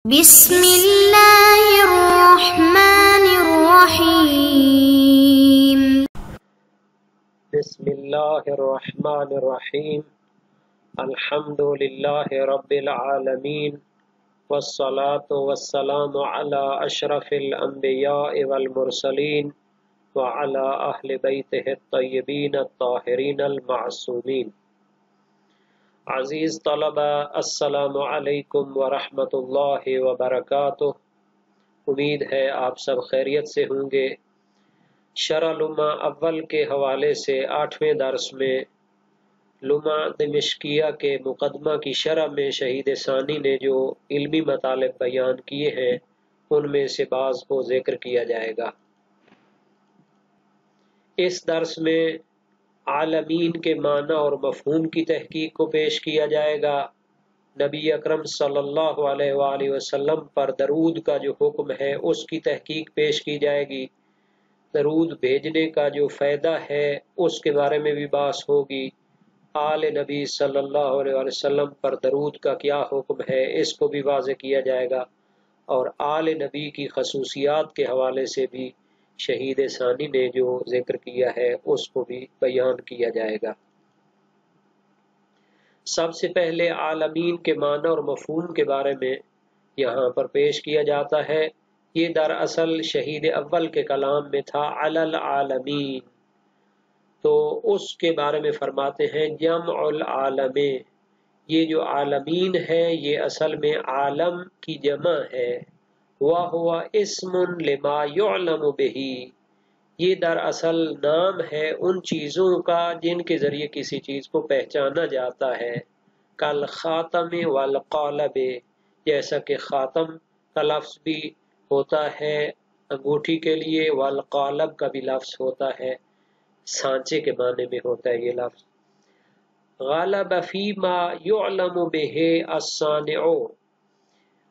بسم اللہ الرحمن الرحیم بسم اللہ الرحمن الرحیم الحمد للہ رب العالمین والصلاة والسلام علی اشرف الانبیاء والمرسلین وعلی اہل بیتہ الطیبین الطاہرین المعصومین۔ عزیز طلبہ، السلام علیکم ورحمۃ اللہ وبرکاتہ۔ امید ہے آپ سب خیریت سے ہوں گے۔ شرح لمعہ اول کے حوالے سے 8ویں درس میں لمعہ دمشقیہ کے مقدمہ کی شرح میں شہید ثانی نے جو علمی مطالب بیان کیے ہیں ان میں سے بعض کو ذکر کیا جائے گا۔ اس درس میں عالمین کے معنی اور مفہوم کی تحقیق کو پیش کیا جائے گا۔ نبی اکرم صلی اللہ علیہ وآلہ وسلم پر درود کا جو حکم ہے اس کی تحقیق پیش کی جائے گی۔ درود بھیجنے کا جو فائدہ ہے اس کے بارے میں بھی بحث ہوگی۔ آل نبی صلی اللہ علیہ وسلم پر درود کا کیا حکم ہے اس کو بھی واضح کیا جائے گا، اور آل نبی کی خصوصیات کے حوالے سے بھی شہید ثانی نے جو ذکر کیا ہے اس کو بھی بیان کیا جائے گا۔ سب سے پہلے عالمین کے معنی اور مفہوم کے بارے میں یہاں پر پیش کیا جاتا ہے۔ یہ دراصل شہید اول کے کلام میں تھا علی العالمین، تو اس کے بارے میں فرماتے ہیں جمع العالم، یہ جو عالمین ہے یہ اصل میں عالم کی جمع ہے۔ وَهُوَ اسم لما يعلم به، یہ دراصل نام ہے ان چیزوں کا جن کے ذریعے کسی چیز کو پہچانا جاتا ہے۔ کالخاتم والقالب، جیسا کہ خاتم کا لفظ بھی ہوتا ہے انگوٹھی کے لیے، والقالب کا بھی لفظ ہوتا ہے، سانچے کے معنی میں ہوتا ہے یہ لفظ۔ غلب فیما یعلم بہ الصانع،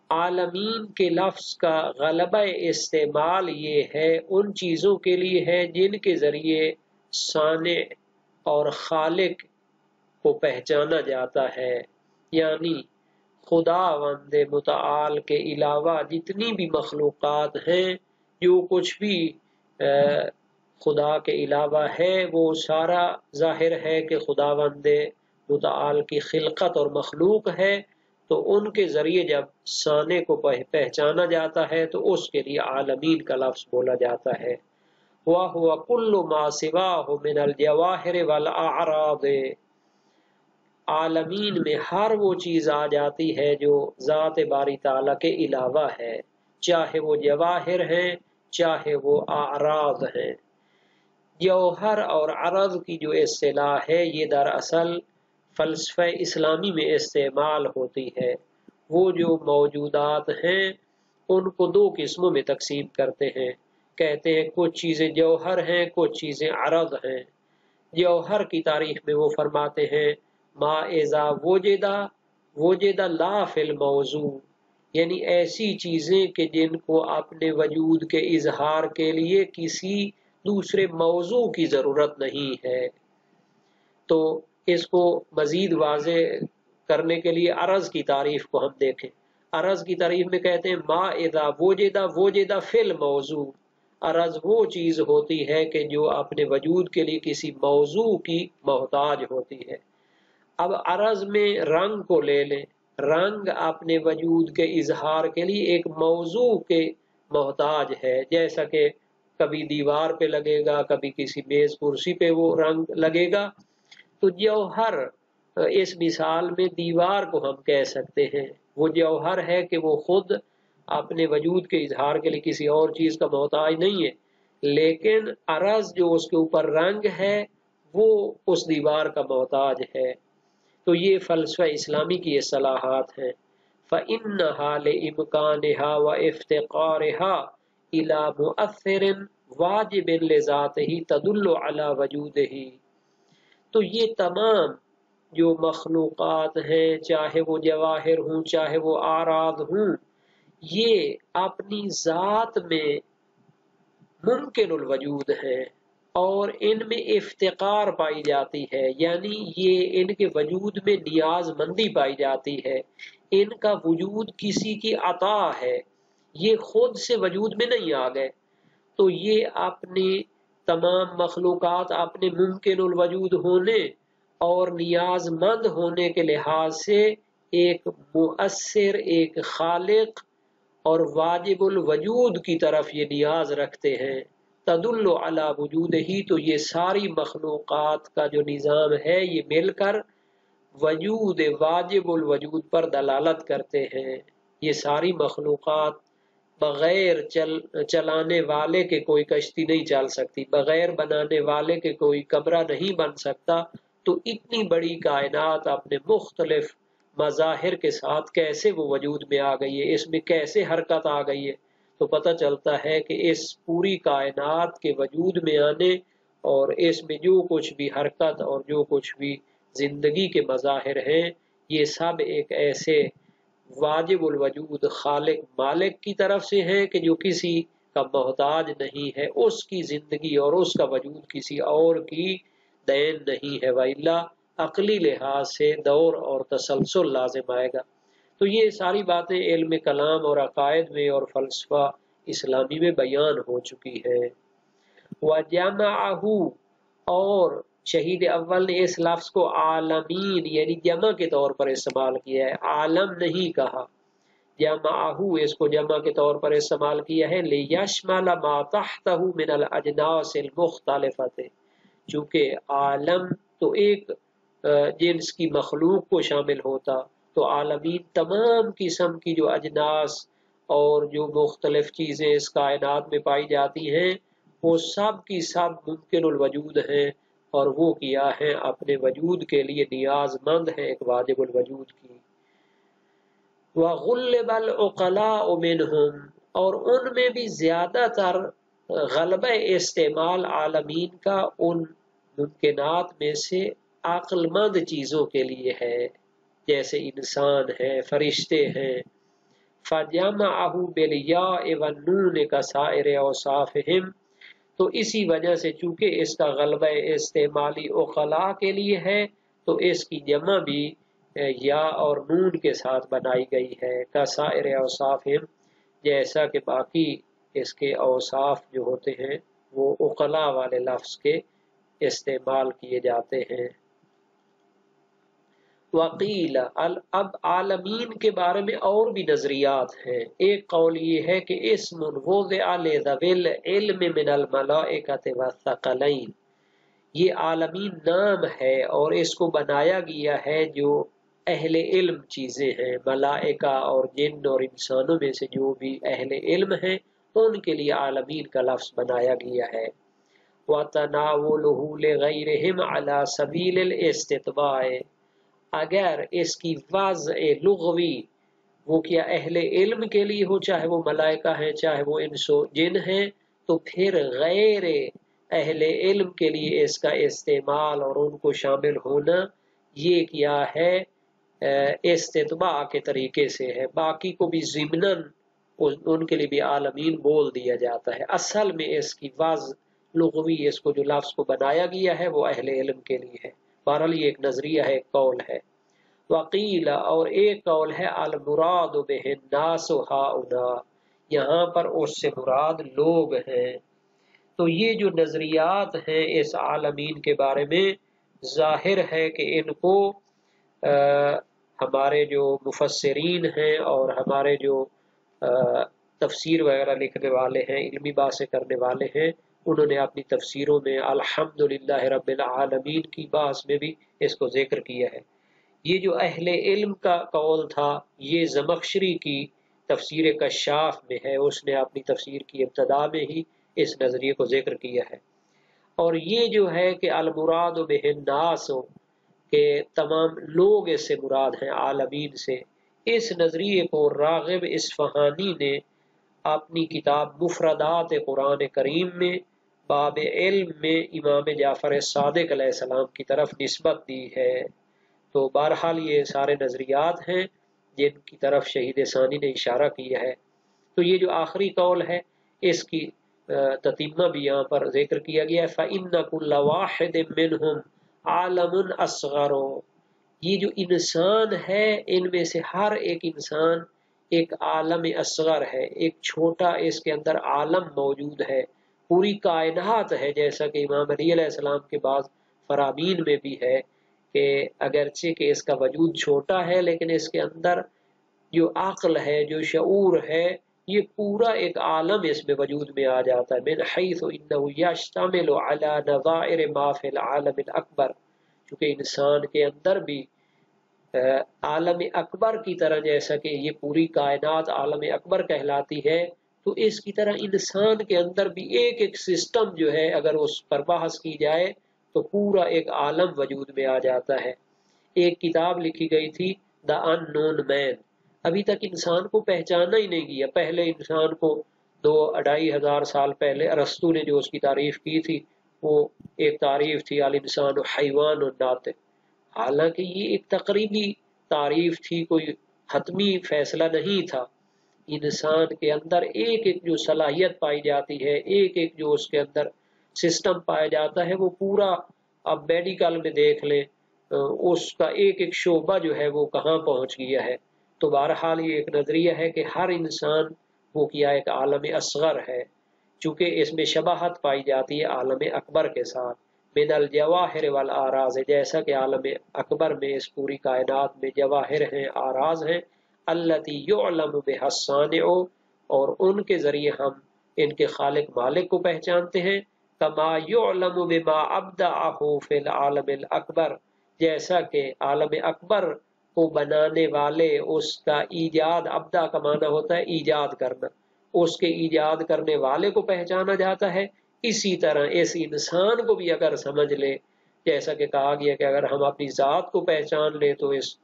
عالمین کے لفظ کا غلبہ استعمال یہ ہے ان چیزوں کے لیے ہے جن کے ذریعے صانع اور خالق کو پہچانا جاتا ہے، یعنی خداوند متعال کے علاوہ جتنی بھی مخلوقات ہیں، جو کچھ بھی خدا کے علاوہ ہے وہ سارا ظاہر ہے کہ خداوند متعال کی خلقت اور مخلوق ہے، تو ان کے ذریعے جب صانع کو پہچانا جاتا ہے تو اس کے لیے عالمین کا لفظ بولا جاتا ہے۔ وَهُوَ كُلُّ مَا سِوَاهُ مِنَ الْجَوَاهِرِ وَالْأَعْرَاضِ، عالمین میں ہر وہ چیز آ جاتی ہے جو ذات باری تعالیٰ کے علاوہ ہے، چاہے وہ جواہر ہیں چاہے وہ اعراض ہیں۔ جوہر اور عرض کی جو اصطلاح ہے یہ دراصل فلسفہ اسلامی میں استعمال ہوتی ہے۔ وہ جو موجودات ہیں ان کو دو قسموں میں تقسیم کرتے ہیں، کہتے ہیں کچھ چیزیں جوہر ہیں کچھ چیزیں عرض ہیں۔ جوہر کی تعریف میں وہ فرماتے ہیں ما اذا وجد لا فی الموضوع، یعنی ایسی چیزیں کہ جن کو اپنے وجود کے اظہار کے لیے کسی دوسرے موضوع کی ضرورت نہیں ہے۔ تو اس کو مزید واضح کرنے کے لیے عرض کی تعریف کو ہم دیکھیں۔ عرض کی تعریف میں کہتے ہیں ما اذا وجد فی الموضوع، عرض وہ چیز ہوتی ہے کہ جو اپنے وجود کے لیے کسی موضوع کی محتاج ہوتی ہے۔ اب عرض میں رنگ کو لے لیں، رنگ اپنے وجود کے اظہار کے لیے ایک موضوع کے محتاج ہے، جیسا کہ کبھی دیوار پہ لگے گا کبھی کسی میز کرسی پہ وہ رنگ لگے گا۔ تو جوہر اس مثال میں دیوار کو ہم کہہ سکتے ہیں، وہ جوہر ہے کہ وہ خود اپنے وجود کے اظہار کے لیے کسی اور چیز کا محتاج نہیں ہے، لیکن عرض جو اس کے اوپر رنگ ہے وہ اس دیوار کا محتاج ہے۔ تو یہ فلسفہ اسلامی کی اصطلاحات ہیں۔ فَإِنَّهَا لِإِمْكَانِهَا وَإِفْتِقَارِهَا إِلَى مُؤَثِّرٍ وَاجِبٍ لِذَاتِهِ تَدُلُّ عَلَى وَجُودِهِ، تو یہ تمام جو مخلوقات ہیں چاہے وہ جواہر ہوں چاہے وہ اعراض ہوں، یہ اپنی ذات میں ممکن الوجود ہیں اور ان میں افتقار پائی جاتی ہے، یعنی یہ ان کے وجود میں نیاز مندی پائی جاتی ہے، ان کا وجود کسی کی عطا ہے، یہ خود سے وجود میں نہیں آ گئے، تو یہ اپنی تمام مخلوقات اپنے ممکن الوجود ہونے اور نیاز مند ہونے کے لحاظ سے ایک مؤثر، ایک خالق اور واجب الوجود کی طرف یہ نیاز رکھتے ہیں۔ تدل علی وجود ہی، تو یہ ساری مخلوقات کا جو نظام ہے یہ مل کر وجود واجب الوجود پر دلالت کرتے ہیں۔ یہ ساری مخلوقات بغیر چلانے والے کے کوئی کشتی نہیں چل سکتی، بغیر بنانے والے کے کوئی کمرہ نہیں بن سکتا، تو اتنی بڑی کائنات اپنے مختلف مظاہر کے ساتھ کیسے وہ وجود میں آ گئی ہے، اس میں کیسے حرکت آ گئی ہے؟ تو پتہ چلتا ہے کہ اس پوری کائنات کے وجود میں آنے اور اس میں جو کچھ بھی حرکت اور جو کچھ بھی زندگی کے مظاہر ہیں، یہ سب ایک ایسے واجب الوجود خالق مالک کی طرف سے ہے کہ جو کسی کا محتاج نہیں ہے، اس کی زندگی اور اس کا وجود کسی اور کی دین نہیں ہے، وَإِلَّا عقلی لحاظ سے دور اور تسلسل لازم آئے گا۔ تو یہ ساری باتیں علم کلام اور عقائد میں اور فلسفہ اسلامی میں بیان ہو چکی ہے۔ وَجَمَعَهُ، اور شہید اول نے اس لفظ کو عالمین یعنی جمع کے طور پر استعمال کیا ہے، عالم نہیں کہا، جمعہو اس کو جمع کے طور پر استعمال کیا ہے، لِيَشْمَلَ مَا تَحْتَهُ مِنَ الْأَجْنَاسِ الْمُخْتَلِفَةِ، چونکہ عالم تو ایک جنس کی مخلوق کو شامل ہوتا، تو عالمین تمام قسم کی جو اجناس اور جو مختلف چیزیں اس کائنات میں پائی جاتی ہیں وہ سب کی سب ممکن الوجود ہیں، اور وہ کیا ہے اپنے وجود کے لیے نیاز مند ہے ایک واجب الوجود کی۔ وَغُلِّبَ الْعُقَلَاءُ مِنْهُمْ، اور ان میں بھی زیادہ تر غلبہ استعمال عالمین کا ان ممکنات میں سے عقل مند چیزوں کے لیے ہے، جیسے انسان ہے، فرشتے ہیں۔ فَجَمَعَهُ بِالْيَاءِ وَالنُّونِ كَسَائِرِ أَوْصَافِهِمْ، تو اسی وجہ سے چونکہ اس کا غلبہ استعمالی عقلاء کے لیے ہے تو اس کی جمع بھی یا اور نون کے ساتھ بنائی گئی ہے، کسائر اوصافہم، جیسا کہ باقی اس کے اوصاف جو ہوتے ہیں وہ عقلاء والے لفظ کے استعمال کیے جاتے ہیں۔ وقیل، اب عالمین کے بارے میں اور بھی نظریات ہیں۔ ایک قول یہ ہے کہ اسم وضع لذوی العلم من الملائکۃ والثقلین، یہ عالمین نام ہے اور اس کو بنایا گیا ہے جو اہل علم چیزیں ہیں، ملائکہ اور جن اور انسانوں میں سے جو بھی اہل علم ہیں ان کے لیے عالمین کا لفظ بنایا گیا ہے۔ وَتَنَاوُلُهُ لِغَيْرِهِمْ عَلَى سَبِيلِ الْاِسْتِطْبَاعِ، اگر اس کی وضع لغوی وہ کیا اہل علم کے لیے ہو، چاہے وہ ملائکہ ہیں چاہے وہ انس و جن ہیں، تو پھر غیر اہل علم کے لیے اس کا استعمال اور ان کو شامل ہونا یہ کیا ہے استطباع کے طریقے سے ہے، باقی کو بھی ضمناً ان کے لیے بھی عالمین بول دیا جاتا ہے۔ اصل میں اس کی وضع لغوی اس کو جو لفظ کو بنایا گیا ہے وہ اہل علم کے لیے ہے۔ بہرحال یہ ایک نظریہ ہے، ایک قول ہے۔ وقیل، اور ایک قول ہے المراد بہ الناس ہؤلاء، یہاں پر اس سے مراد لوگ ہیں۔ تو یہ جو نظریات ہیں اس عالمین کے بارے میں ظاہر ہے کہ ان کو ہمارے جو مفسرین ہیں اور ہمارے جو تفسیر وغیرہ لکھنے والے ہیں، علمی باتیں کرنے والے ہیں، انہوں نے اپنی تفسیروں میں الحمدللہ رب العالمین کی بات میں بھی اس کو ذکر کیا ہے۔ یہ جو اہل علم کا قول تھا یہ زمخشری کی تفسیر کشاف میں ہے، اس نے اپنی تفسیر کی ابتدا میں ہی اس نظریے کو ذکر کیا ہے۔ اور یہ جو ہے کہ المراد بہ الناس، کہ تمام لوگ اس سے مراد ہیں عالمین سے، اس نظریے کو راغب اصفہانی نے اپنی کتاب مفردات قرآن کریم میں باب علم میں امام جعفر صادق علیہ السلام کی طرف نسبت دی ہے۔ تو بہرحال یہ سارے نظریات ہیں جن کی طرف شہید ثانی نے اشارہ کیا ہے۔ تو یہ جو آخری قول ہے اس کی تتیمہ بھی یہاں پر ذکر کیا گیا ہے فَإِنَّ كُلَّ وَاحِدٍ مِّنْهُمْ عَالَمٌ أَصْغَرُ، یہ جو انسان ہے ان میں سے ہر ایک انسان ایک عالم اصغر ہے، ایک چھوٹا اس کے اندر عالم موجود ہے، پوری کائنات ہے، جیسا کہ امام علی علیہ السلام کے بعض فرامین میں بھی ہے کہ اگرچہ کہ اس کا وجود چھوٹا ہے لیکن اس کے اندر جو عقل ہے، جو شعور ہے، یہ پورا ایک عالم اس میں وجود میں آ جاتا ہے۔ من حیث انہ یشتمل علی نظائر ما فی العالم الاکبر، چونکہ انسان کے اندر بھی عالم اکبر کی طرح، جیسا کہ یہ پوری کائنات عالم اکبر کہلاتی ہے، تو اس کی طرح انسان کے اندر بھی ایک ایک سسٹم جو ہے اگر اس پر بحث کی جائے تو پورا ایک عالم وجود میں آ جاتا ہے۔ ایک کتاب لکھی گئی تھی دا ان نون مین، ابھی تک انسان کو پہچانا ہی نہیں گیا۔ پہلے انسان کو 2-2.5 سال پہلے ارسطو نے جو اس کی تعریف کی تھی وہ ایک تعریف تھی الانسان حیوان ناطق، حالانکہ یہ ایک تقریبی تعریف تھی، کوئی حتمی فیصلہ نہیں تھا۔ انسان کے اندر ایک ایک جو صلاحیت پائی جاتی ہے، ایک ایک جو اس کے اندر سسٹم پایا جاتا ہے، وہ پورا اب میڈیکل میں دیکھ لیں اس کا ایک ایک شعبہ جو ہے وہ کہاں پہنچ گیا ہے۔ تو بہرحال یہ ایک نظریہ ہے کہ ہر انسان وہ کیا ایک عالم اصغر ہے، چونکہ اس میں شباہت پائی جاتی ہے عالم اکبر کے ساتھ۔ من الجواہر والاراز، جیسا کہ عالم اکبر میں اس پوری کائنات میں جواہر ہیں، آراز ہیں، التی یعلم بها الصانع، اور ان کے ذریعے ہم ان کے خالق مالک کو پہچانتے ہیں، کما یعلم بما ابدعہ فی العالم الاکبر، جیسا کہ عالم اکبر کو بنانے والے اس کا ایجاد، ابدا کا معنی ہوتا ہے ایجاد کرنا، اس کے ایجاد کرنے والے کو پہچانا جاتا ہے۔ اسی طرح اس انسان کو بھی اگر سمجھ لے، جیسا کہ کہا گیا کہ اگر ہم اپنی ذات کو پہچان لیں تو اس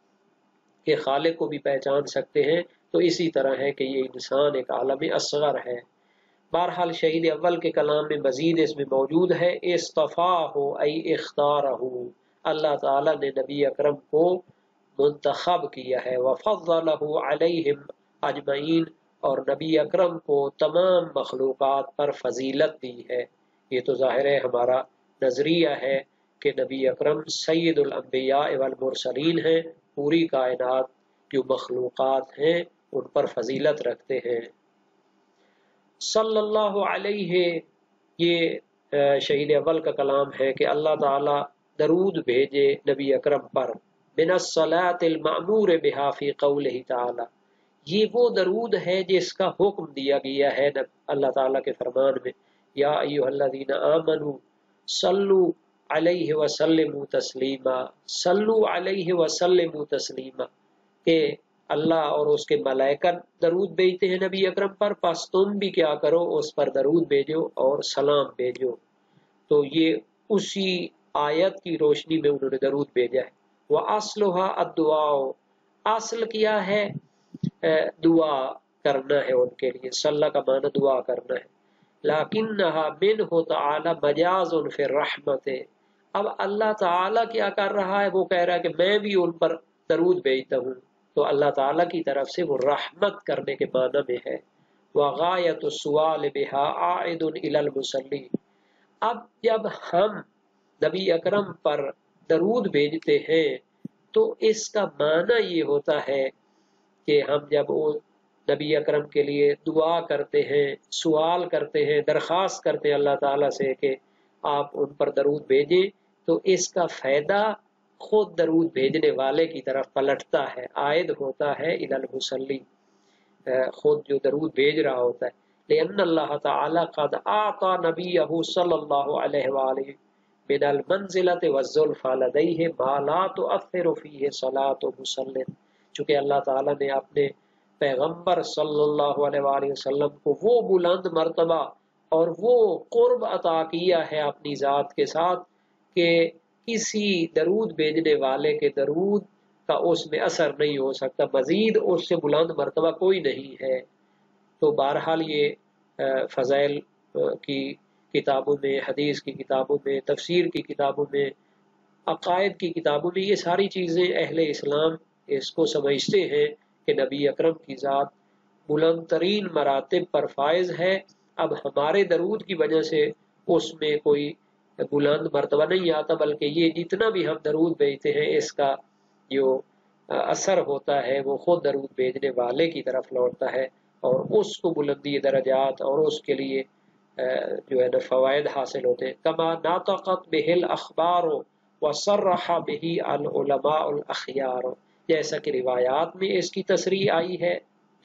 کے خالق کو بھی پہچان سکتے ہیں، تو اسی طرح ہے کہ یہ انسان ایک عالم اصغر ہے۔ بہرحال شہید اول کے کلام میں مزید اس میں موجود ہے اصطفاہ ای اختارہ، اللہ تعالیٰ نے نبی اکرم کو منتخب کیا ہے، وفضلہ علیہم اجمعین، اور نبی اکرم کو تمام مخلوقات پر فضیلت دی ہے۔ یہ تو ظاہر ہے ہمارا نظریہ ہے کہ نبی اکرم سید الانبیاء والمرسلین ہیں، پوری کائنات جو مخلوقات ہیں ان پر فضیلت رکھتے ہیں۔ صلی اللہ علیہ، یہ شہید اول کا کلام ہے کہ اللہ تعالیٰ درود بھیجے نبی اکرم پر، من الصلاة المأمور بها فی قولہ تعالی، یہ وہ درود ہے جس کا حکم دیا گیا ہے اللہ تعالیٰ کے فرمان میں، یا ایھا الذین آمنوا صلوا علیہ وسلموا تسلیما، صلوا علیہ وسلموا تسلیما، کہ اللہ اور اس کے ملائکہ درود بھیجتے ہیں نبی اکرم پر، پس تم بھی کیا کرو اس پر درود بھیجو اور سلام بھیجو۔ تو یہ اسی آیت کی روشنی میں انہوں نے درود بھیجا ہے۔ وَأَصْلُهَا الدُّعَاءُ، اصل کیا ہے؟ دعا کرنا ہے ان کے لیے، صلی کا معنی دعا کرنا ہے۔ لَكِنَّهَا مِنْهُ تَعَالَى مَجَازٌ فِي الرَّحْمَةِ، اب اللہ تعالیٰ کیا کر رہا ہے؟ وہ کہہ رہا ہے کہ میں بھی ان پر درود بھیجتا ہوں، تو اللہ تعالیٰ کی طرف سے وہ رحمت کرنے کے معنی میں ہے۔ وَغَایَةُ السُّؤَالِ بِهَا عَائِدٌ إِلَى الْمُصَلِّ، اب جب ہم نبی اکرم پر درود بھیجتے ہیں تو اس کا معنی یہ ہوتا ہے کہ ہم جب وہ نبی اکرم کے لیے دعا کرتے ہیں، سوال کرتے ہیں، درخواست کرتے ہیں اللہ تعالیٰ سے کہ آپ ان پر درود بھیجیں، تو اس کا فائدہ خود درود بھیجنے والے کی طرف پلٹتا ہے، عائد ہوتا ہے الی المصلی، خود جو درود بھیج رہا ہوتا ہے۔ لأن اللہ تعالیٰ قد اعطى نبیہ صلی اللہ علیہ وآلہ من المنزلۃ والزلفى لدیہ ما لا تؤثر فیہ صلاۃ مصل، چونکہ اللہ تعالیٰ نے اپنے پیغمبر صلی اللہ علیہ وآلہ وسلم کو وہ بلند مرتبہ اور وہ قرب عطا کیا ہے اپنی ذات کے ساتھ کہ کسی درود بھیجنے والے کے درود کا اس میں اثر نہیں ہو سکتا، مزید اس سے بلند مرتبہ کوئی نہیں ہے۔ تو بہرحال یہ فضائل کی کتابوں میں، حدیث کی کتابوں میں، تفسیر کی کتابوں میں، عقائد کی کتابوں میں، یہ ساری چیزیں اہل اسلام اس کو سمجھتے ہیں کہ نبی اکرم کی ذات بلند ترین مراتب پر فائز ہے، اب ہمارے درود کی وجہ سے اس میں کوئی بلند مرتبہ نہیں آتا، بلکہ یہ جتنا بھی ہم درود بھیجتے ہیں اس کا جو اثر ہوتا ہے وہ خود درود بھیجنے والے کی طرف لوٹتا ہے، اور اس کو بلندی درجات اور اس کے لیے جو ہے نا فوائد حاصل ہوتے ہیں۔ کما ناطقت بہ الاخبار وصرح بہ العلماء الاخیار، جیسا کہ روایات میں اس کی تصریح آئی ہے،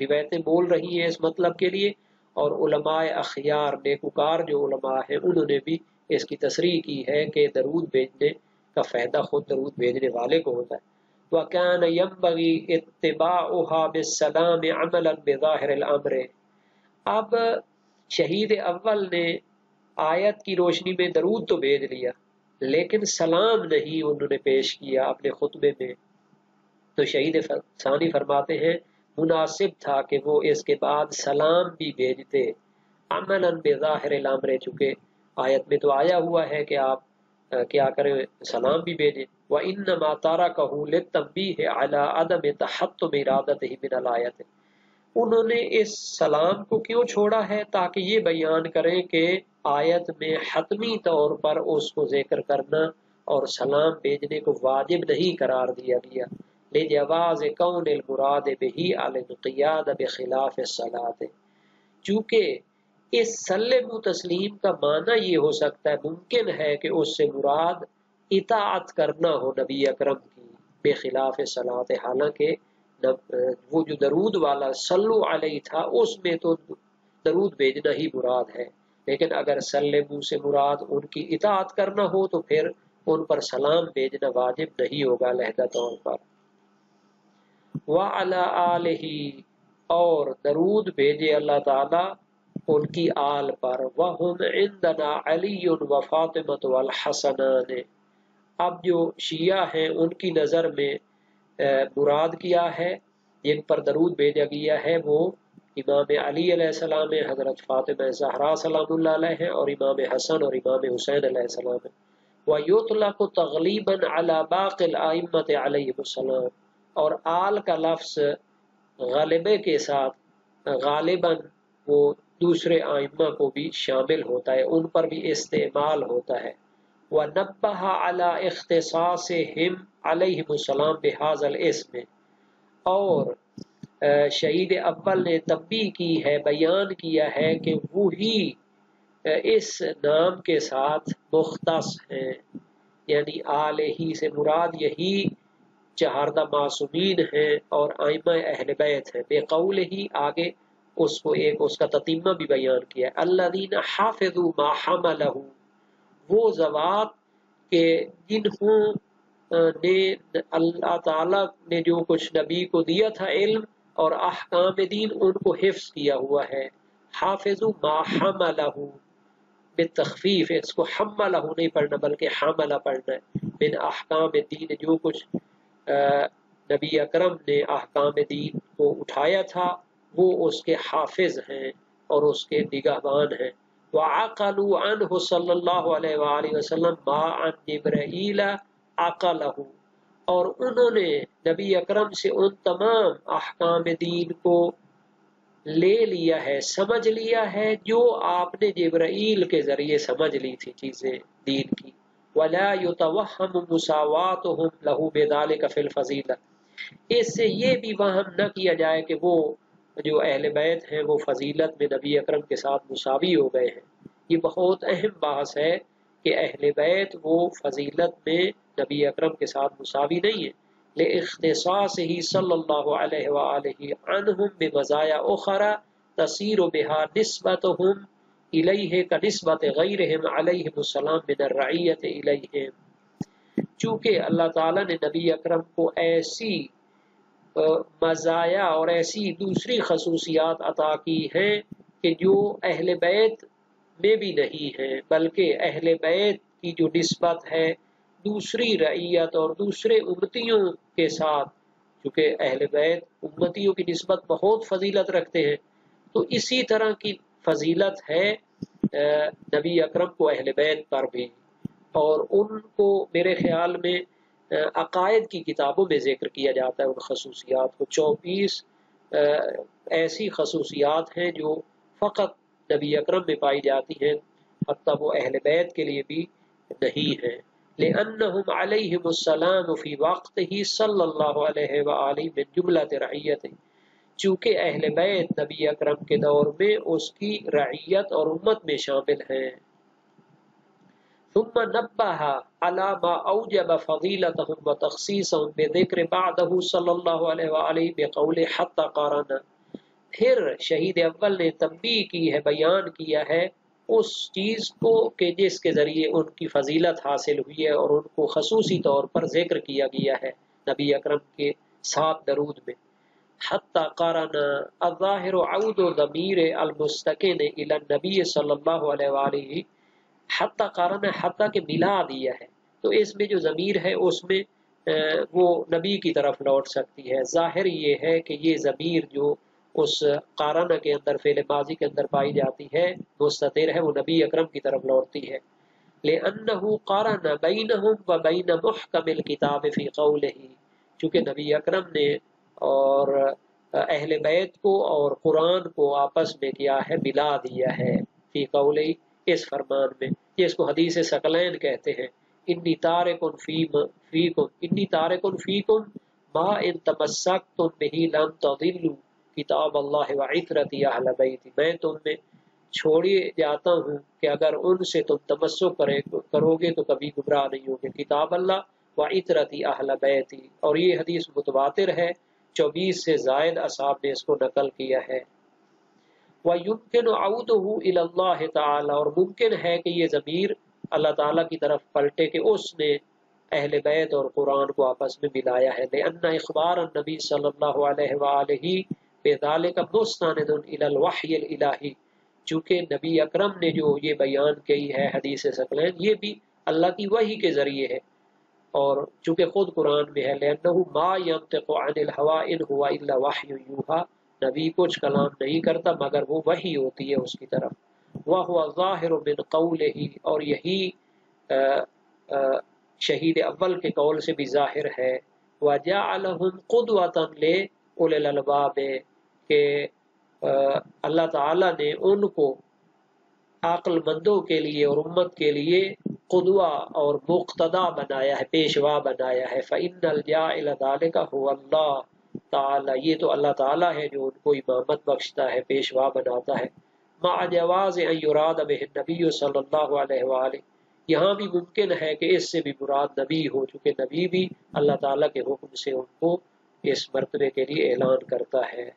روایتیں بول رہی ہیں اس مطلب کے لیے، اور علماء اخیار نیکوکار جو علماء ہیں انہوں نے بھی اس کی تصریح کی ہے کہ درود بھیجنے کا فائدہ خود درود بھیجنے والے کو ہوتا ہے۔ وَكَانَ يَنبَغِي اتِّبَاعُهَا بِالسَّلَامِ عَمَلًا بِظَاهِرِ الْأَمْرِ۔ اب شہید اول نے آیت کی روشنی میں درود تو بھیج لیا، لیکن سلام نہیں انہوں نے پیش کیا اپنے خطبے میں، تو شہید ثانی فرماتے ہیں مناسب تھا کہ وہ اس کے بعد سلام بھی بھیجتے، عملاً بظاہر الامر، چونکہ آیت میں تو آیا ہوا ہے کہ آپ کیا کریں، سلام بھی بھیجیں۔ وَإِنَّمَا تَرَكَهُ لِلتَّنبِيهِ عَلَىٰ عَدَمِ تَحَتُّمِ إِرَادَتِهِ مِنَ الْآيَةِ، انہوں نے اس سلام کو کیوں چھوڑا ہے؟ تاکہ یہ بیان کریں کہ آیت میں حتمی طور پر اس کو ذکر کرنا اور سلام بھیجنے کو واجب نہیں قرار دیا گیا، لجواز کون المراد بہ الانقیاد بخلاف الصلاۃ، چونکہ اس سلم و تسلیم کا معنی یہ ہو سکتا ہے، ممکن ہے کہ اس سے مراد اطاعت کرنا ہو نبی اکرم کی بخلاف صلاۃ، حالانکہ وہ جو درود والا صلو علیہ تھا اس میں تو درود بھیجنا ہی مراد ہے، لیکن اگر سلمو سے مراد ان کی اطاعت کرنا ہو تو پھر ان پر سلام بھیجنا واجب نہیں ہوگا علیحدہ طور پر۔ وَعَلَىٰ آلِهِ، اور درود بھیجے اللہ تعالیٰ ان کی آل پر، وَهُمْ عِندَنَا عَلِيٌّ وَفَاطِمَةُ وَالْحَسَنَانِ، اب جو شیعہ ہیں ان کی نظر میں مراد کیا ہے جن پر درود بھیجا گیا ہے وہ امام علی علیہ السلام، حضرت فاطمہ زہرا سلام اللہ علیہ اور امام حسن اور امام حسین علیہ السلام۔ وَيُطْلَقُ تَغْلِيبًا عَلَىٰ بَاقِي الْأَئِمَّةِ عَلَيْهِمُ السَّلَامُ، اور آل کا لفظ غالبے کے ساتھ غالباً وہ دوسرے آئمہ کو بھی شامل ہوتا ہے، ان پر بھی استعمال ہوتا ہے۔ وَنَبَّهَ عَلَىٰ اخْتِصَاصِهِمْ عَلَيْهِمُ السَّلَامُ بِهَٰذَا الْاسْمِ، اور شہید اول نے تنبیہ کی ہے، بیان کیا ہے کہ وہی اس نام کے ساتھ مختص ہیں، یعنی آل ہی سے مراد یہی چہاردہ معصومین ہیں اور ائمہ اہل بیت ہیں۔ بے قول ہی آگے اس کو ایک اس کا تتمہ بھی بیان کیا ہے، الذین حافظوا ما حملہ، وہ ذوات کہ جنہوں نے اللہ تعالیٰ نے جو کچھ نبی کو دیا تھا علم اور احکام دین ان کو حفظ کیا ہوا ہے۔ حافظوا ما حملہ بالتخفیف، اس کو حملہ نہیں پڑھنا بلکہ حملہ پڑھنا ہے، من احکام دین، جو کچھ نبی اکرم نے احکام دین کو اٹھایا تھا وہ اس کے حافظ ہیں اور اس کے نگہبان ہیں۔ وَعَقَلُوا عَنْهُ صلی اللہ علیہ وآلہ وسلم مَا عَنْ جِبْرَئِیلَ عَقَلَهُ، اور انہوں نے نبی اکرم سے ان تمام احکام دین کو لے لیا ہے، سمجھ لیا ہے جو آپ نے جبرائیل کے ذریعے سمجھ لی تھی چیزیں دین کی۔ وَلَا يُتَوَهَّمُ مُسَاوَاتُهُمْ لَهُ بِذَلِكَ فِي الْفَضِيلَةِ، اس سے یہ بھی وہم نہ کیا جائے کہ وہ جو اہل بیت ہیں وہ فضیلت میں نبی اکرم کے ساتھ مساوی ہو گئے ہیں۔ یہ بہت اہم بحث ہے کہ اہل بیت وہ فضیلت میں نبی اکرم کے ساتھ مساوی نہیں ہے، لِاخْتِصَاصِهِ صلی اللہ علیہ وآلہ عنہم بمزایا اخرى تصیر بها نسبتهم الیہ کنسبت غیرہم علیہم السلام من الرعیت الیہم، چونکہ اللہ تعالیٰ نے نبی اکرم کو ایسی مزایا اور ایسی دوسری خصوصیات عطا کی ہیں کہ جو اہل بیت میں بھی نہیں ہیں، بلکہ اہل بیت کی جو نسبت ہے دوسری رعیت اور دوسرے امتیوں کے ساتھ، چونکہ اہل بیت امتیوں کی نسبت بہت فضیلت رکھتے ہیں، تو اسی طرح کی فضیلت ہے نبی اکرم کو اہل بیت پر بھی، اور ان کو میرے خیال میں عقائد کی کتابوں میں ذکر کیا جاتا ہے ان خصوصیات کو۔ 24 ایسی خصوصیات ہیں جو فقط نبی اکرم میں پائی جاتی ہیں، حتیٰ وہ اہل بیت کے لیے بھی نہیں ہیں، لأنهم علیہم السلام فی وقتہ صلی اللہ علیہ وآلہ من جملۃ رعیت، چونکہ اہل بیت نبی اکرم کے دور میں اس کی رعیت اور امت میں شامل ہیں۔ ثم نبہ علی ما اوجب فضیلتهم وتخصیصهم بذکر بعدہ صلی اللہ علیہ وآلہ بقول حتی قارن، پھر شہید اول نے تنبیہ کی ہے، بیان کیا ہے اس چیز کو کہ جس کے ذریعے ان کی فضیلت حاصل ہوئی ہے اور ان کو خصوصی طور پر ذکر کیا گیا ہے نبی اکرم کے ساتھ درود میں۔ حتی قارن الظاہر عود ضمیر المستکن الی النبی صلی اللہ علیہ وآلہ، حتی قارن حتی کے ملا دیا ہے، تو اس میں جو ضمیر ہے اس میں وہ نبی کی طرف لوٹ سکتی ہے۔ ظاہر یہ ہے کہ یہ ضمیر جو اس قارن کے اندر فعل ماضی کے اندر پائی جاتی ہے مستتر ہے، وہ نبی اکرم کی طرف لوٹتی ہے، لأنہ قارن بینہم و بین محکم الکتاب فی قولہ، چونکہ نبی اکرم نے اور اہل بیت کو اور قرآن کو آپس میں کیا ہے، ملا دیا ہے، فی قولہ اس فرمان میں، جس کو حدیث ثقلین کہتے ہیں، انی تارک فیکم ما ان تمسکتم بہ لن تضلوا کتاب اللہ وعترتی اہل بیت، میں تم میں چھوڑی جاتا ہوں کہ اگر ان سے تم تمسک کرو گے تو کبھی گمراہ نہیں ہوگے، کتاب اللہ وعترتی اہل بیتی، اور یہ حدیث متواتر ہے، 24 سے زائد اصحاب نے اس کو نقل کیا ہے۔ وَيُمْكِنُ عَوْدُهُ إِلَى اللَّهِ تعالی، اور ممکن ہے کہ یہ ضمیر اللہ تعالیٰ کی طرف پلٹے کہ اس نے اہل بیت اور قرآن کو آپس میں ملایا ہے، لأن اخبار النبی صلی اللہ علیہ وآلہ بذلک مستند إلی الوحی الالہی، چونکہ نبی اکرم نے جو یہ بیان کی ہے حدیث ثقلین، یہ بھی اللہ کی وحی کے ذریعے ہے، اور چونکہ خود قرآن میں ہے، لأنہ ما ينطق عن الهوى إن هو إلا وحی یوحى، نبی کچھ کلام نہیں کرتا مگر وہ وحی ہوتی ہے اس کی طرف، وَهُوَ ظَاهِرٌ مِّن قَوْلِهِ، اور یہی شہید اول کے قول سے بھی ظاہر ہے، وَجَعَلَهُمْ قُدْوَةً لِأُولِي الْأَلْبَابِ، کہ اللہ تعالیٰ نے ان کو عقل مندوں کے لیے اور امت کے لیے قدوہ اور مقتدا بنایا ہے، پیشوا بنایا ہے، فَإِنَّ الْجَاعِلَ ذَلِكَ هُوَ اللَّهُ تعالی، یہ تو اللہ تعالیٰ ہے جو ان کو امامت بخشتا ہے، پیشوا بناتا ہے، مع جواز ان یراد بہ النبی صلی اللہ علیہ وآلہ، یہاں بھی ممکن ہے کہ اس سے بھی مراد نبی ہو، چونکہ نبی بھی اللہ تعالیٰ کے حکم سے ان کو اس مرتبے کے لیے اعلان کرتا ہے۔